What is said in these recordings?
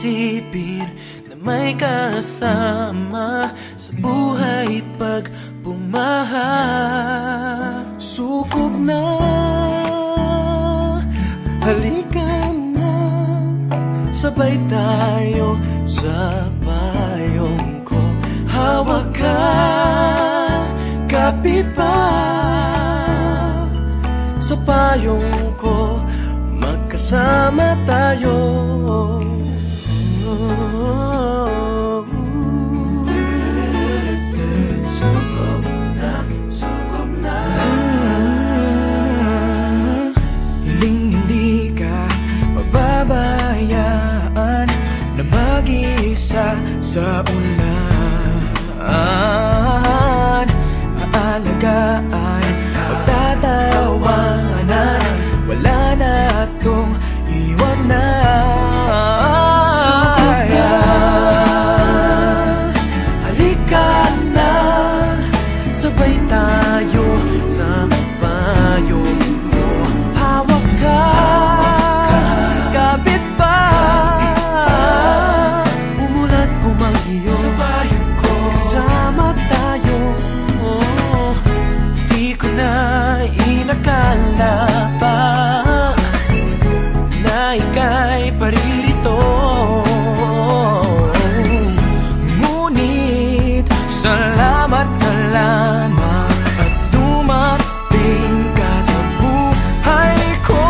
isipin na may kasama sa buhay pag bumaha. Sukob na, halika na, sabay tayo sa payong ko. Hawak ka, kapit pa sa payong ko, magkasama tayo. Sukob na, hindi ka pababayaan na mag-isa sa ulan. Aalagaan, pagtatawanan, wala na itong iwanan. Sukob na, halika na, sabay tayo sa payong ko. Hawak ka, kapit pa, umulan bumagyo sa payong ko, kasama tayo. Di ko na inakala pa na ika'y paririto, ngunit salamat na lamang at dumating ka sa buhay ko.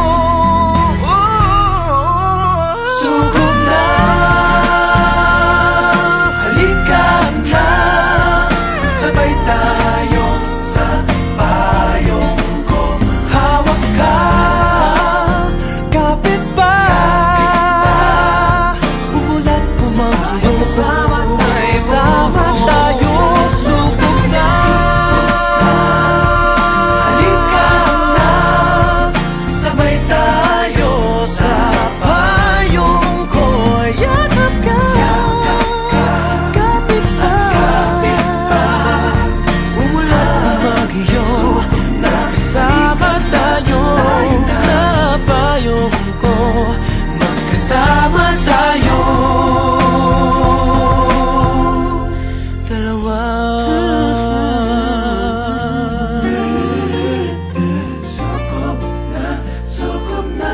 Sukob na, halika na, sabay tayo sa payong ko. Hawak ka, kapit pa, umulan bumagyo, kasama tayo. Sukob na, halika na, sabay tayo sa payong ko. Yakap ka, kapit pa, umulan bumagyo, kasama tayo sa payong ko, magkasama tayo. Dalawa. Sukob na, sukob na.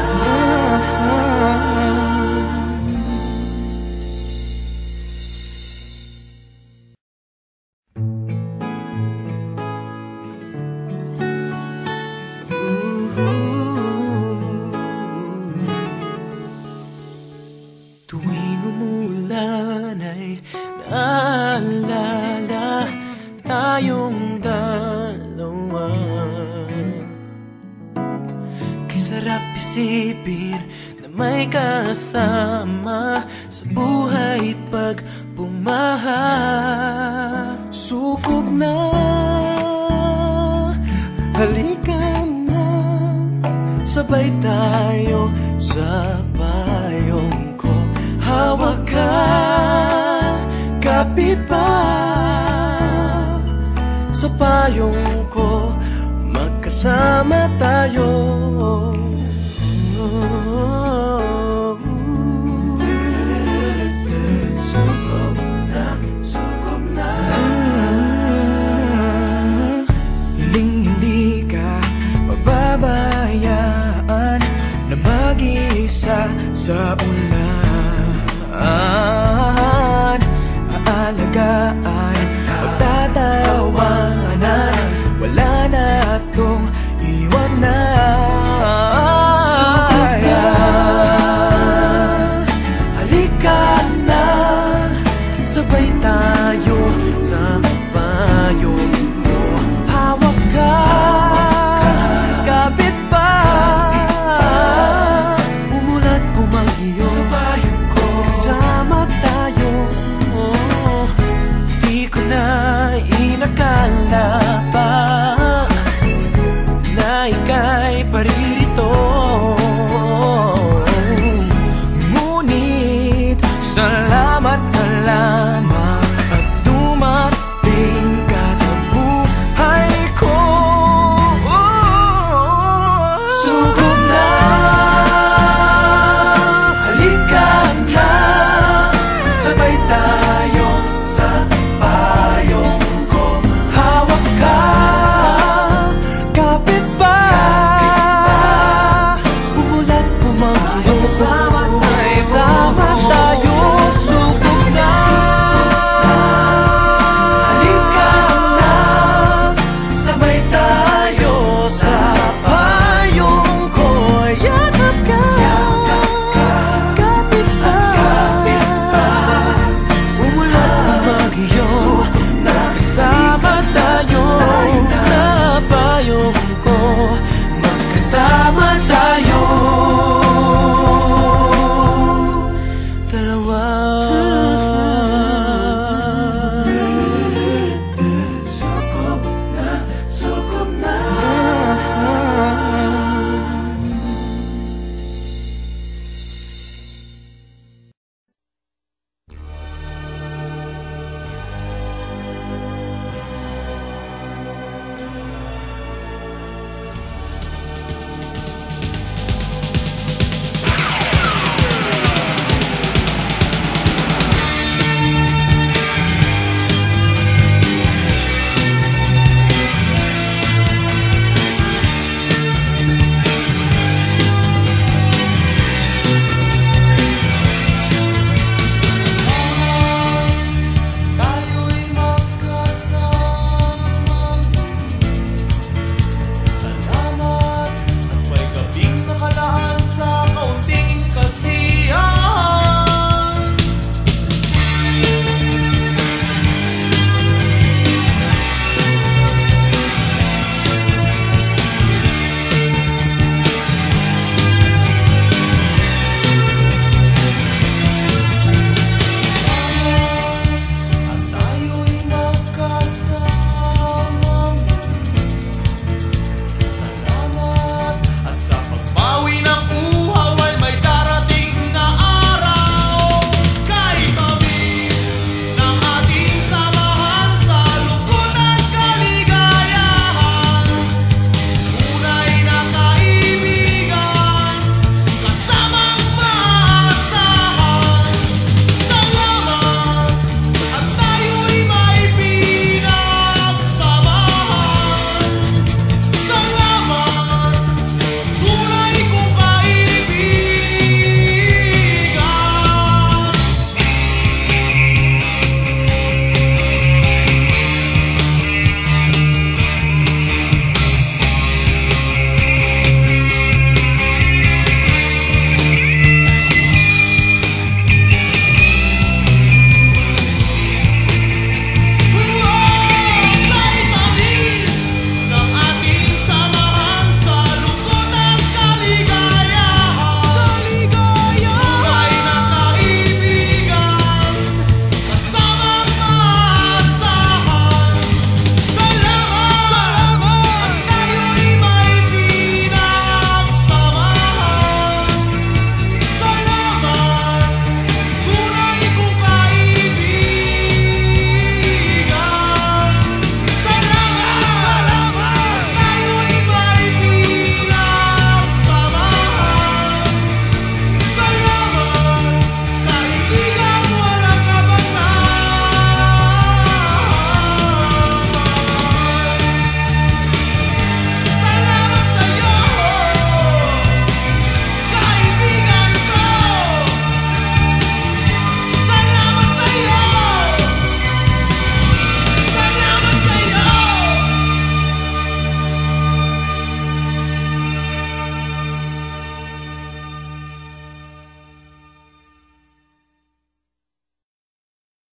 Tuwing umulan ay naalala tayong dalawa. Kay sarap isipin na may kasama sa buhay pag bumaha. Sukob na, halika na, sabay tayo sa payong ko. Hawak ka, kapit pa sa payong ko, magkasama tayo. Sukob na, sukob na, hindi ka pababayaan na mag-isa sa ulan.